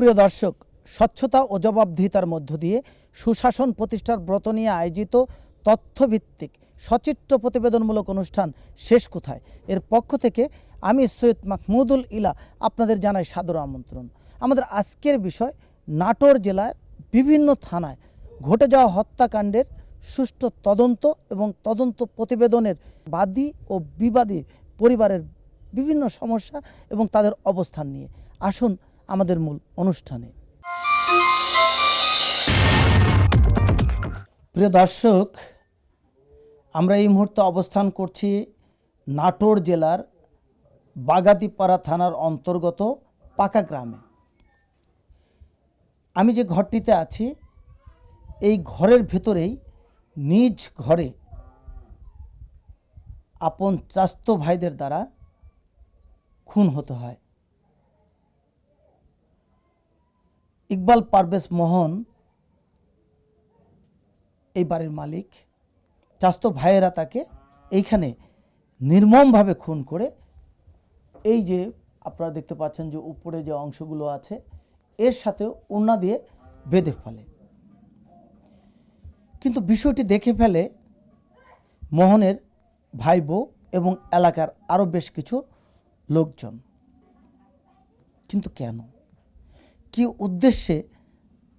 সুপ্রিয় দর্শক, স্বচ্ছতা ও জবাবদিহিতার মধ্য দিয়ে সুশাসন প্রতিষ্ঠার ব্রত নিয়ে আয়োজিত তথ্যভিত্তিক সচিত্র প্রতিবেদনমূলক অনুষ্ঠান শেষ কোথায় এর পক্ষ থেকে আমি সৈয়দ মাহমুদুল ইলা আপনাদের জানাই সাদর আমন্ত্রণ। আমাদের আজকের বিষয় নাটোর জেলার বিভিন্ন থানায় ঘটে যাওয়া হত্যাকাণ্ডের সুষ্ঠু তদন্ত এবং তদন্ত প্রতিবেদনের বাদী ও বিবাদী পরিবারের বিভিন্ন সমস্যা এবং তাদের অবস্থান নিয়ে। আসুন আমাদের মূল অনুষ্ঠানে। প্রিয় দর্শক, আমরা এই মুহূর্তে অবস্থান করছি নাটোর জেলার বাগাতিপাড়া থানার অন্তর্গত পাকা গ্রামে। আমি যে ঘরটিতে আছি এই ঘরের ভেতরেই নিজ ঘরে আপন চাস্তো ভাইদের দ্বারা খুন হতে হয়। ইকবাল পারভেজ মোহন এই বাড়ির মালিক। চাস্তো ভাইয়েরা তাকে এইখানে নির্মমভাবে খুন করে, এই যে আপনারা দেখতে পাচ্ছেন যে উপরে যে অংশগুলো আছে এর সাথে ওড়না দিয়ে বেঁধে ফেলে। কিন্তু বিষয়টি দেখে ফেলে মোহনের ভাই বউ এবং এলাকার আরও বেশ কিছু লোকজন। কিন্তু কেন, কি উদ্দেশ্যে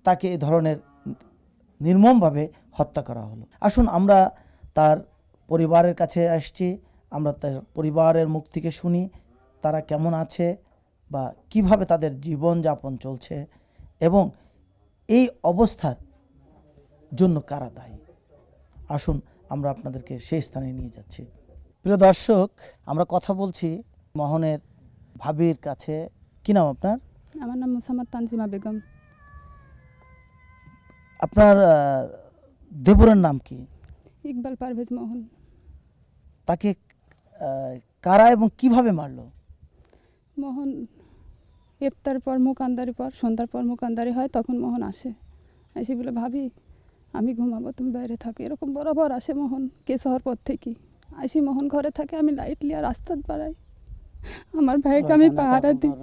তাকে এ ধরনের নির্মমভাবে হত্যা করা হলো? আসুন আমরা তার পরিবারের কাছে আসছি, আমরা তার পরিবারের মুখ থেকে শুনি তারা কেমন আছে বা কিভাবে তাদের জীবনযাপন চলছে এবং এই অবস্থার জন্য কারা দায়ী। আসুন আমরা আপনাদেরকে সেই স্থানে নিয়ে যাচ্ছি। প্রিয় দর্শক, আমরা কথা বলছি মোহনের ভাবির কাছে। কি নাম আপনার? আমার নাম মুসাম্মদ তানজিমা বেগম। আপনার দেবরের নাম কি? ইকবাল পারভেজ মোহন। তাকে কারা এবং কিভাবে মারলো? মোহন ইফতার পর মুকান্দারি পর সন্ধ্যার পর মুকান্দারি হয়, তখন মোহন আসে। এসে বলে, ভাবি আমি ঘুমাবো, তুমি বাইরে থাকো। এরকম বরাবর আসে মোহন কেস হওয়ার পর থেকে। আসি মোহন ঘরে থাকে, আমি লাইট লিয়া রাস্তাত বাড়াই, আমার ভাইকে আমি পাহারা দিই।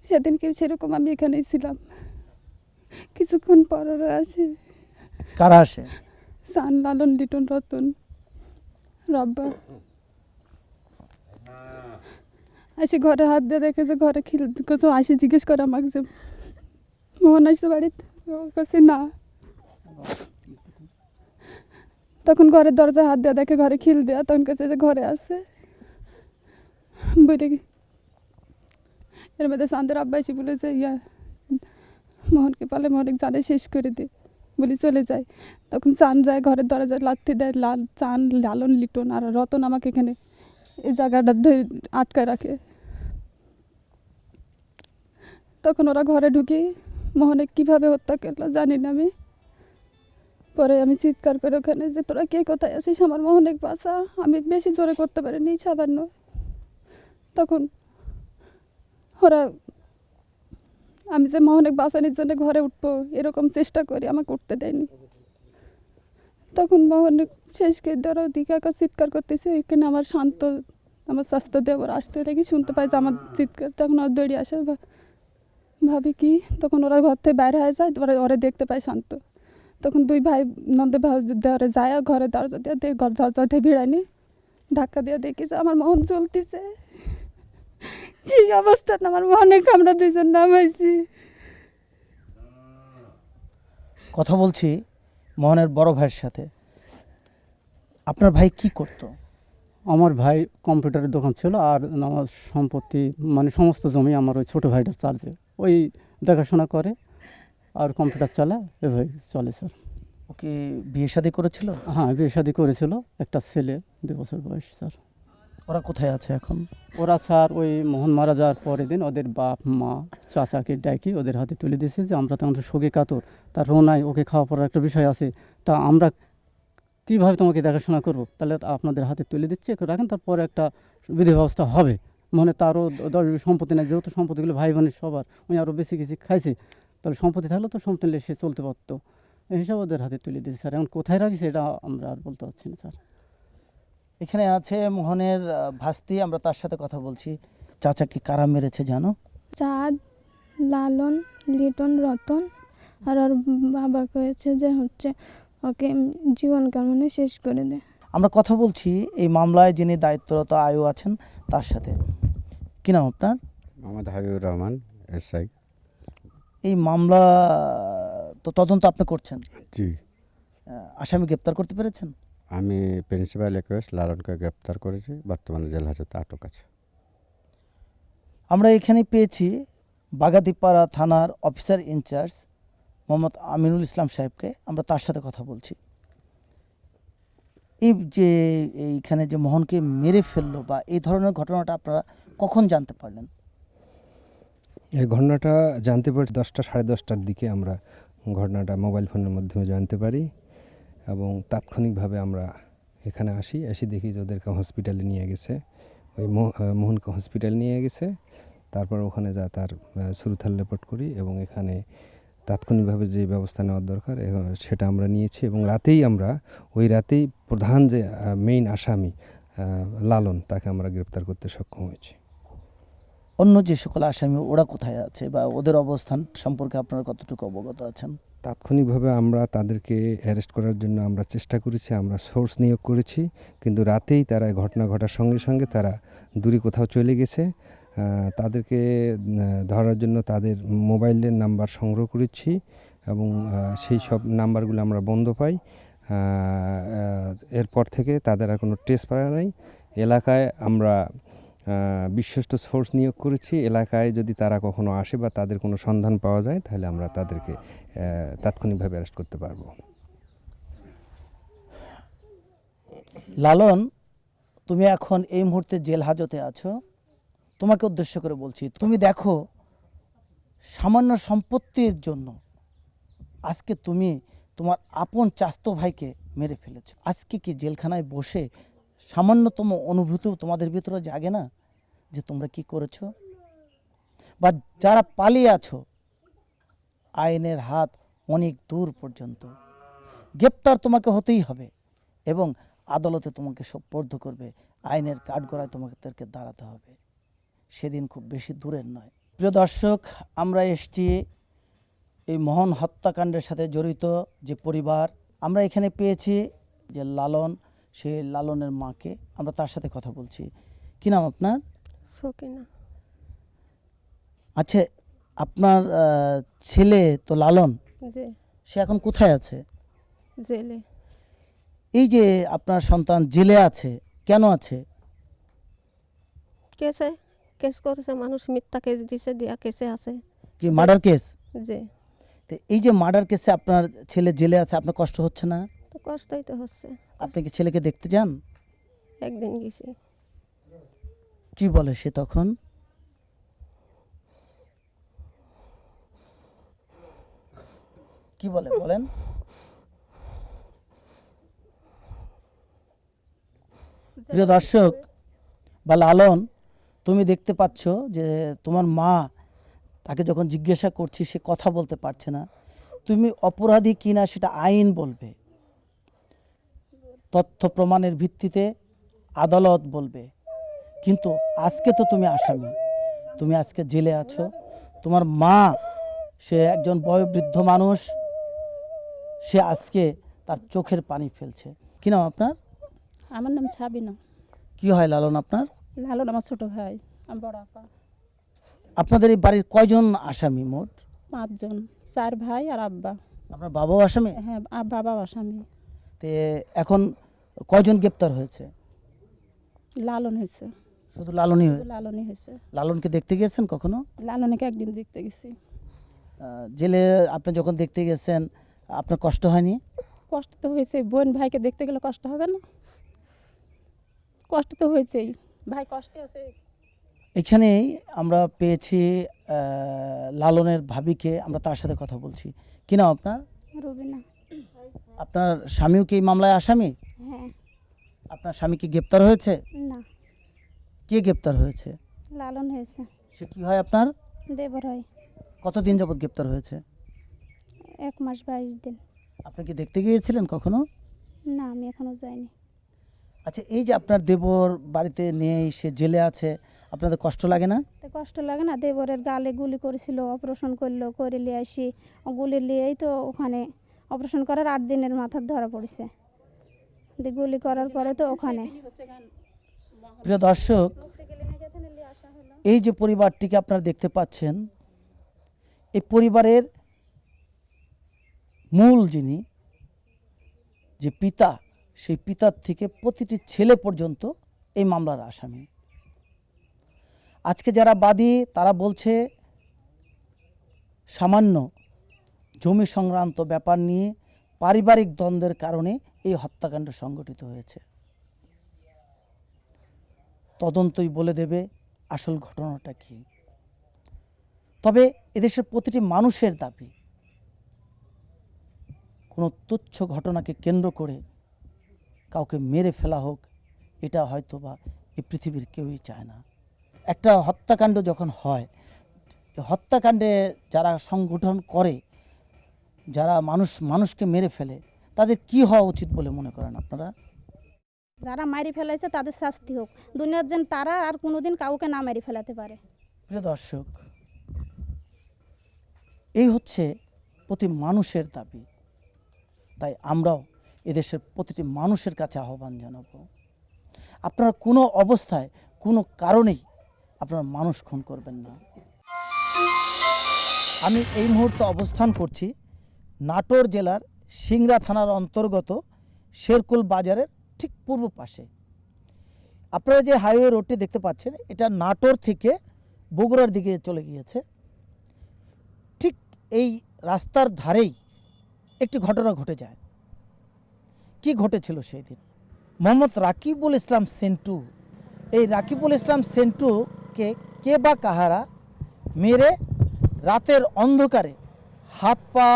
সেদিন কি সেরকম আমি এখানেই ছিলাম। কিছুক্ষণ পর ওরা আসে। কারা আসে? সান, লালন, লিটন, রতন, রব্বা। আসে ঘরে হাত দিয়ে দেখে যে ঘরে কিছু আসে, জিজ্ঞেস করে আমাকে যে মোহন আসছে বাড়িতে। কাছে না। তখন ঘরের দরজায় হাত দেওয়া দেখে ঘরে খিল দেওয়া, তখন কাছে যে ঘরে আছে বলে। এর মধ্যে চাঁদের আব্বা এসে বলে যে মোহনকে পালে মোহন জানে শেষ করে দে বলে চলে যায়। তখন চান যায় ঘরের দরজায় লাথি দেয়। চান, লালন, লিটন আর রতন আমাকে এখানে এই জায়গাটা ধরে আটকায় রাখে। তখন ওরা ঘরে ঢুকি মোহনে কিভাবে হত্যা করলো জানি না আমি। পরে আমি চিৎকার করে ওখানে যে তোরা কে কোথায় আছিস, আমার মোহনের বাসা। আমি বেশি জোরে করতে পারিনি, সামান্য। তখন ওরা আমি যে মোহনের বাঁচানোর জন্য ঘরে উঠবো এরকম চেষ্টা করি, আমাকে উঠতে দেয়নি। তখন মোহনের শেষকে ধরো দিকে চিৎকার করতেছে। এখানে আমার শান্ত, আমার স্বাস্থ্য দেবর আসতে দেখি, শুনতে পাই যে আমার চিৎকার। তখন আর দৌড়ে আসে। ভাবি কি, তখন ওরা ঘর থেকে বাইরে হয়ে যায়। ওরা দেখতে পায় শান্ত। তখন দুই ভাই নন্দে দেওয়ারে যায় ঘরে দরজা দিয়ে ঘর দরজা দিয়ে ভিড়ায়নি, ধাক্কা দিয়ে দেখি যে আমার মোহন চলতেছে। সেই অবস্থায় আমার মোহনের আমরা দুজন নামাইছি। কথা বলছি মোহনের বড় ভাইয়ের সাথে। আপনার ভাই কি করতো? আমার ভাই কম্পিউটারের দোকান ছিল, আর আমার সম্পত্তি মানে সমস্ত জমি আমার ওই ছোটো ভাইটার চার্জে। ওই দেখাশোনা করে আর কম্পিউটার চালায়, এভাবে চলে স্যার। ওকে বিয়ে শাদী করেছিল? হ্যাঁ, বিয়ে শাদী করেছিল, একটা ছেলে, 2 বছর বয়স স্যার। ওরা কোথায় আছে এখন? ওরা স্যার ওই মোহন মারা যাওয়ার পরের দিন ওদের বাপ মা চাচাকে ডাকি ওদের হাতে তুলে দিয়েছে যে আমরা তখন শোকে কাতর, তার রোনায় ওকে খাওয়া পড়ার একটা বিষয় আছে, তা আমরা কীভাবে তোমাকে দেখাশোনা করবো, তাহলে আপনাদের হাতে তুলে দিচ্ছি, একটু রাখেন, তারপরে একটা বিধি ব্যবস্থা হবে। মানে তারও সম্পত্তি নেই, যেহেতু সম্পত্তিগুলো ভাই বোনের সবার, উনি আরও বেশি কিছু খাইছে, তাহলে সম্পত্তি থাকলে তো সম্পত্তি নিয়ে সে চলতে পারতো। এই হিসাবে ওদের হাতে তুলে দিয়েছে স্যার। এখন কোথায় রাখিছে এটা আমরা আর বলতে পারছি না স্যার। এখানে আছে মোহনের ভাস্তি, আমরা তার সাথে কথা বলছি। চাচাকে কারা মেরেছে জানো? চাঁদ, লালন, লিটন, রতন। আর ওর বাবা কয়েছে যে হচ্ছে ওকে জীবনকাল মানে শেষ করে দেয়। আমরা কথা বলছি এই মামলায় যিনি দায়িত্বরত আয়ু আছেন তার সাথে। কি নাম আপনার? মোহাম্মদ হাবিবুর রহমান, এসআই। এই মামলা তো তদন্ত আপনি করছেন, জি, আসামি গ্রেপ্তার করতে পেরেছেন? আমি প্রিন্সিপাল রিকোয়েস্ট লালনকে গ্রেপ্তার করেছি, বর্তমানে জেল হাজতে আটক আছে। আমরা এখানে পেয়েছি বাগাতিপাড়া থানার অফিসার ইনচার্জ মোহাম্মদ আমিনুল ইসলাম সাহেবকে। আমরা তার সাথে কথা বলছি। এই যে এইখানে যে মোহনকে মেরে ফেললো বা এই ধরনের ঘটনাটা আপনারা কখন জানতে পারলেন? এই ঘটনাটা জানতে পারি 10টা সাড়ে 10টার দিকে আমরা ঘটনাটা মোবাইল ফোনের মাধ্যমে জানতে পারি এবং তাৎক্ষণিকভাবে আমরা এখানে এসে দেখি যে ওদেরকে হসপিটালে নিয়ে গেছে। ওই মোহনকে হসপিটালে নিয়ে গেছে। তারপর ওখানে তার সুরথাল রিপোর্ট করি এবং এখানে তাৎক্ষণিকভাবে যে ব্যবস্থা নেওয়ার দরকার সেটা আমরা নিয়েছি এবং ওই রাতেই প্রধান যে মেইন আসামি লালন, তাকে আমরা গ্রেপ্তার করতে সক্ষম হয়েছি। অন্য যে সকল আসামি ওরা কোথায় আছে বা ওদের অবস্থান সম্পর্কে আপনারা কতটুকু অবগত আছেন? তাৎক্ষণিকভাবে আমরা তাদেরকে অ্যারেস্ট করার জন্য আমরা চেষ্টা করেছি, আমরা সোর্স নিয়োগ করেছি, কিন্তু রাতেই তারা ঘটনা ঘটার সঙ্গে সঙ্গে তারা দূরে কোথাও চলে গেছে। তাদেরকে ধরার জন্য তাদের মোবাইলের নাম্বার সংগ্রহ করেছি এবং সেই সব নাম্বারগুলো আমরা বন্ধ পাই। এরপর থেকে তাদের আর কোনো ট্রেস পাওয়া নাই। এলাকায় আমরা বিশ্বস্ত সোর্স নিয়োগ করেছি। এলাকায় যদি তারা কখনো আসে বা তাদের কোনো সন্ধান পাওয়া যায় তাহলে আমরা তাদেরকে তাৎক্ষণিকভাবে অ্যারেস্ট করতে পারবো। লালন, তুমি এখন এই মুহূর্তে জেল হাজতে আছো। তোমাকে উদ্দেশ্য করে বলছি, তুমি দেখো সামান্য সম্পত্তির জন্য আজকে তুমি তোমার আপন চাস্তো ভাইকে মেরে ফেলেছো। আজকে কি জেলখানায় বসে সামান্যতম অনুভূতিও তোমাদের ভিতরে জাগে না যে তোমরা কি করেছো? বা যারা পালিয়ে আছো, আইনের হাত অনেক দূর পর্যন্ত, গ্রেপ্তার তোমাকে হতেই হবে এবং আদালতে তোমাকে সোপর্দ করবে, আইনের কাঠগড়ায় তোমাদেরকে দাঁড়াতে হবে। সেদিন খুব বেশি দূরের নয়। প্রিয় দর্শক, আমরা এসেছি এই মহান হত্যাকাণ্ডের সাথে জড়িত যে পরিবার। আমরা এখানে পেয়েছি যে লালন, সেই লালনের মাকে। আমরা তার সাথে কথা বলছি। কি নাম আপনার? সকিনা। আচ্ছা, আপনার ছেলে তো লালন, যে সে এখন কোথায় আছে? জেলে। এই যে আপনার সন্তান জেলে আছে, কেন আছে? কেস করেছে মানুষ, মিথ্যা কেস দিছে, দিয়া কেসে আছে। কি মার্ডার কেস? যে তো এই যে মার্ডার কেসে আপনার ছেলে জেলে আছে, আপনার কষ্ট হচ্ছে না? তো কষ্টই তো হচ্ছে। আপনি কি ছেলেকে দেখতে যান? একদিন গেছি। কি বলে সে তখন? কি বলে বলেন? প্রিয় দর্শক বা লালন, তুমি দেখতে পাচ্ছ যে তোমার মা, তাকে যখন জিজ্ঞাসা করছি সে কথা বলতে পারছে না। তুমি অপরাধী কিনা সেটা আইন বলবে, তথ্য প্রমাণের ভিত্তিতে আদালত বলবে, কিন্তু আজকে তো তুমি আসামি, তুমি আজকে জেলে আছো। তোমার মা, সে একজন বয়োবৃদ্ধ মানুষ, সে আজকে তার চোখের পানি ফেলছে। কি নাম আপনার? আমার নাম সাবিনা। কি হয় লালন আপনার? লালন আমার ছোট ভাই, আমি বড় আপা। আপনাদের এই বাড়ির কয়জন আসামি মোট? 5 জন, 4 ভাই আর আব্বা। আপনার বাবাও আসামি? হ্যাঁ, বাবাও আসামি। তে এখন কয়জন গ্রেপ্তার হয়েছে? লালন হয়েছে, শুধু লালনই হয়েছে? লালনই হয়েছে। লালনকে দেখতে গেছেন কখনো? লালনকে একদিন দেখতে গেছি। জেলে আপনি যখন দেখতে গেছেন আপনার কষ্ট হয়নি? কষ্ট তো হয়েছে, বোন ভাইকে দেখতে গেলে কষ্ট হবে না? কষ্ট তো হয়েছেই, ভাই কষ্টে আছে। এখানেই আমরা পেয়েছি লালনের ভাবিকে। আমরা তার সাথে কথা বলছি। কি নাম আপনার? রবিনা। আপনার স্বামীও কি এই মামলায় আসামি? হ্যাঁ। আপনার স্বামী কি গ্রেপ্তার হয়েছে? না, কে গ্রেপ্তার হয়েছে? লালন হয়েছে। সে কি হয় আপনার? দেবর হয়। কতদিন যাবত গ্রেপ্তার হয়েছে? 1 মাস 22 দিন। আপনি কি দেখতে গিয়েছিলেন কখনো? না, আমি এখনো যাইনি। আচ্ছা, এই যে আপনার দেবর বাড়িতে নেই, সে জেলে আছে, আপনাদের কষ্ট লাগে না? তো কষ্ট লাগে না, দেবরের গালে গুলি করেছিল, অপারেশন করলো, করে নিয়ে আসি, গুলি নিয়েই তো ওখানে অপারেশন করার 8 দিনের মাথায় ধরা পড়েছে, গুলি করার পরে তো ওখানে। প্রিয় দর্শক, এই যে পরিবারটিকে আপনারা দেখতে পাচ্ছেন, এই পরিবারের মূল যিনি যে পিতা, সেই পিতার থেকে প্রতিটি ছেলে পর্যন্ত এই মামলার আসামি। আজকে যারা বাদী তারা বলছে সামান্য জমি সংক্রান্ত ব্যাপার নিয়ে পারিবারিক দ্বন্দ্বের কারণে এই হত্যাকাণ্ড সংঘটিত হয়েছে। তদন্তই বলে দেবে আসল ঘটনাটা কি। তবে এদেশের প্রতিটি মানুষের দাবি, কোনো তুচ্ছ ঘটনাকে কেন্দ্র করে কাউকে মেরে ফেলা হোক, এটা হয়তো বা এই পৃথিবীর কেউই চায় না। একটা হত্যাকাণ্ড যখন হয়, হত্যাকাণ্ডে যারা সংগঠন করে, যারা মানুষকে মেরে ফেলে, তাদের কি হওয়া উচিত বলে মনে করেন আপনারা? যারা মারি ফেলাইছে তাদের শাস্তি হোক, দুনিয়ার যেন তারা আর কোনোদিন কাউকে না মারি ফেলাতে পারে। প্রিয় দর্শক, এই হচ্ছে প্রতি মানুষের দাবি। তাই আমরাও এদেশের প্রতিটি মানুষের কাছে আহ্বান জানাব, আপনারা কোনো অবস্থায় কোনো কারণেই আপনারা মানুষ খুন করবেন না। আমি এই মুহূর্তে অবস্থান করছি নাটোর জেলার সিংড়া থানার অন্তর্গত শেরকুল বাজারের ঠিক পূর্ব পাশে। আপনারা যে হাইওয়ে রোডটি দেখতে পাচ্ছেন, এটা নাটোর থেকে বগুড়ার দিকে চলে গিয়েছে। ঠিক এই রাস্তার ধারেই একটি ঘটনা ঘটে যায়। কি ঘটেছিল সেই দিন? মোহাম্মদ রাকিবুল ইসলাম সেন্টু, এই রাকিবুল ইসলাম সেন্টুকে কে বা কাহারা মেরে রাতের অন্ধকারে হাত পা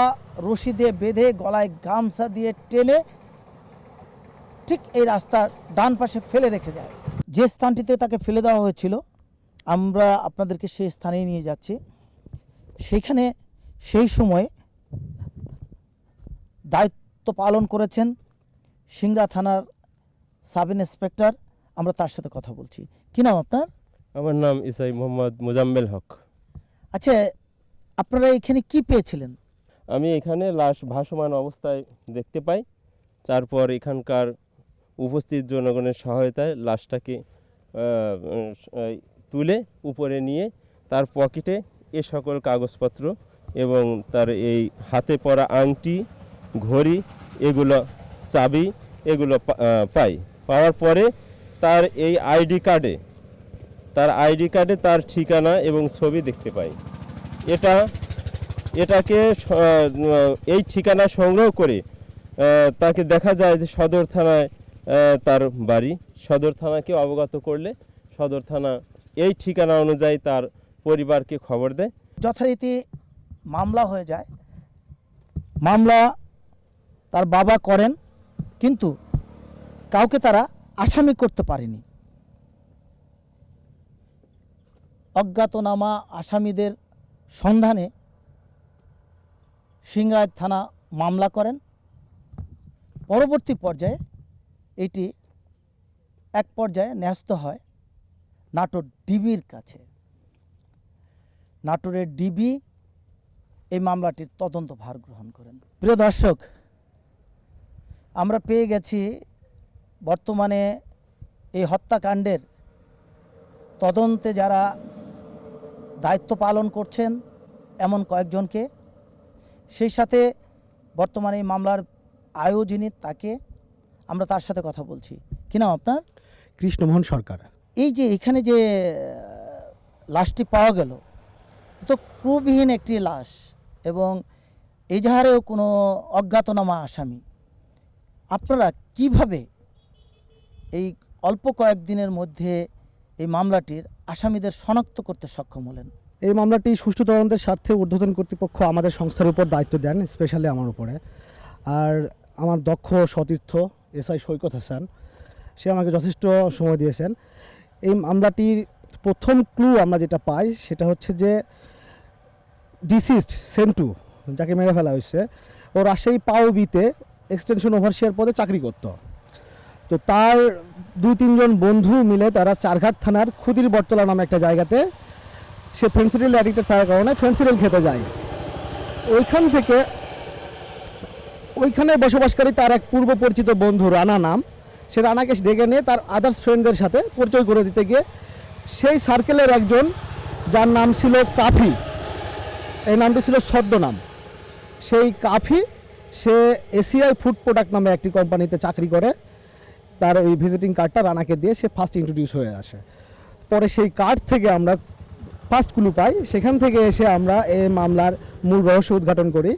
রশি দিয়ে বেঁধে, গলায় গামছা দিয়ে টেনে ঠিক এই রাস্তার ডান পাশে ফেলে রেখে যায়। যে স্থানটিতে তাকে ফেলে দেওয়া হয়েছিল, আমরা আপনাদেরকে সেই স্থানেই নিয়ে যাচ্ছি। সেইখানে সেই সময় দায়িত্ব পালন করেছেন সিংড়া থানার সাব ইন্সপেক্টর। আমরা তার সাথে কথা বলছি। কি নাম আপনার? আমার নাম ইসাই মোহাম্মদ মোজাম্মেল হক। আচ্ছা, আপনারা এখানে কি পেয়েছিলেন? আমি এখানে লাশ ভাসমান অবস্থায় দেখতে পাই। তারপর এখানকার উপস্থিত জনগণের সহায়তায় লাশটাকে তুলে উপরে নিয়ে তার পকেটে এ সকল কাগজপত্র এবং তার এই হাতে পরা আংটি, ঘড়ি, এগুলো চাবি, এগুলো পাই। পাওয়ার পরে তার এই আইডি কার্ডে তার ঠিকানা এবং ছবি দেখতে পাই। এটাকে এই ঠিকানা সংগ্রহ করে তাকে দেখা যায় যে সদর থানায় তার বাড়ি। সদর থানাকে অবগত করলে সদর থানা এই ঠিকানা অনুযায়ী তার পরিবারকে খবর দেয়। যথারীতি মামলা হয়ে যায়। মামলা তার বাবা করেন, কিন্তু কাউকে তারা আসামি করতে পারেনি। অজ্ঞাতনামা আসামিদের সন্ধানে সিংড়া থানা মামলা করেন। পরবর্তী পর্যায়ে এটি এক পর্যায়ে ন্যস্ত হয় নাটোর ডিবির কাছে। নাটোরের ডিবি এই মামলাটির তদন্ত ভার গ্রহণ করেন। প্রিয় দর্শক, আমরা পেয়ে গেছি বর্তমানে এই হত্যাকাণ্ডের তদন্তে যারা দায়িত্ব পালন করছেন এমন কয়েকজনকে। সেই সাথে বর্তমানে এই মামলার আয়োজনী তাকে, আমরা তার সাথে কথা বলছি। কি নাম আপনার? কৃষ্ণমোহন সরকার। এই যে এখানে যে লাশটি পাওয়া গেল, তো ক্রুবিহীন একটি লাশ এবং এজাহারেও কোনো অজ্ঞাতনামা আসামি, আপনারা কিভাবে এই অল্প কয়েকদিনের মধ্যে এই মামলাটির আসামিদের শনাক্ত করতে সক্ষম হলেন? এই মামলাটি সুষ্ঠু তদন্তের স্বার্থে ঊর্ধ্বতন কর্তৃপক্ষ আমাদের সংস্থার উপর দায়িত্ব দেন, স্পেশালি আমার উপরে। আর আমার দক্ষ সতীর্থ এসআই সৈকত হাসান, সে আমাকে যথেষ্ট সময় দিয়েছেন। এই মামলাটির প্রথম ক্লু আমরা যেটা পাই সেটা হচ্ছে যে ডিসিস্ট সেন্টু, যাকে মেরে ফেলা হয়েছে, ও রাজশাহী পাওবিতে এক্সটেনশন ওভারসিয়ার পদে চাকরি করত। তো তার 2-3 জন বন্ধু মিলে তারা চারঘাট থানার ক্ষুদির বটতলা নামে একটা জায়গাতে, সে ফেন্সিডিল অ্যাডিক্টেড থাকার কারণে ফেন্সিডিল খেতে যায়। ওইখানে বসবাসকারী তার এক পূর্ব পরিচিত বন্ধু রানা নাম, সে রানাকে ডেকে নিয়ে তার আদার্স ফ্রেন্ডদের সাথে পরিচয় করে দিতে গিয়ে সেই সার্কেলের একজন, যার নাম ছিল কাফি, এই নামটি ছিল ছদ্মনাম, সেই কাফি সে এসিআই ফুড প্রোডাক্ট নামে একটি কোম্পানিতে চাকরি করে। তার ওই ভিজিটিং কার্ডটা রানাকে দিয়ে সে ফার্স্ট ইন্ট্রোডিউস হয়ে আসে। পরে সেই কার্ড থেকে আমরা ফার্স্ট ক্লু পাই, সেখান থেকে এসে আমরা এই মামলার মূল রহস্য উদ্ঘাটন করি,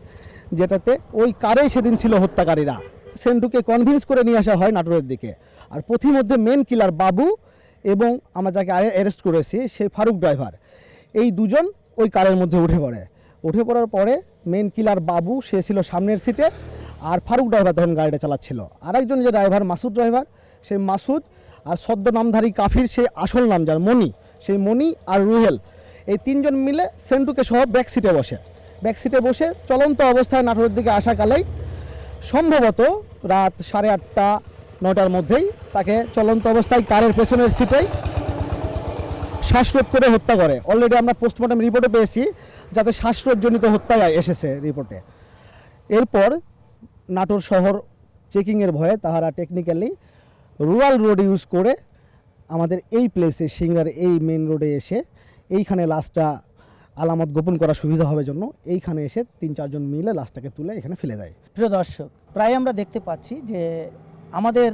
যেটাতে ওই কারেই সেদিন ছিল হত্যাকারীরা। সেন্টুকে কনভিন্স করে নিয়ে আসা হয় নাটোরের দিকে। আর পথিমধ্যে মেন কিলার বাবু এবং আমরা যাকে অ্যারেস্ট করেছি সেই ফারুক ড্রাইভার, এই দুজন ওই কারের মধ্যে উঠে পড়ার পরে মেন কিলার বাবু সে ছিল সামনের সিটে, আর ফারুক ড্রাইভার তখন গাড়িটা চালাচ্ছিল। আরেকজন যে ড্রাইভার মাসুদ ড্রাইভার, সেই মাসুদ আর ছদ্মনামধারী কাফির সেই আসল নাম যার মনি, সেই মনি আর রুহেল, এই 3জন মিলে সেন্টুকে সহ ব্যাক সিটে বসে চলন্ত অবস্থায় নাটোরের দিকে আসাকালেই সম্ভবত রাত 8:30-9টার মধ্যেই তাকে চলন্ত অবস্থায় কারের পেছনের সিটেই শ্বাসরোধ করে হত্যা করে। অলরেডি আমরা পোস্টমর্টম রিপোর্টে পেয়েছি যাতে শ্বাসরোধজনিত হত্যায় এসেছে রিপোর্টে। এরপর নাটোর শহর চেকিংয়ের ভয়ে তাহারা টেকনিক্যালি রুরাল রোড ইউজ করে আমাদের এই প্লেসে সিংড়ার এই মেন রোডে এসে এইখানে লাশটা আলামত গোপন করা সুবিধা হবে জন্য এইখানে এসে 3-4 জন মিলে লাশটাকে তুলে এখানে ফেলে দেয়। প্রিয় দর্শক, প্রায় আমরা দেখতে পাচ্ছি যে আমাদের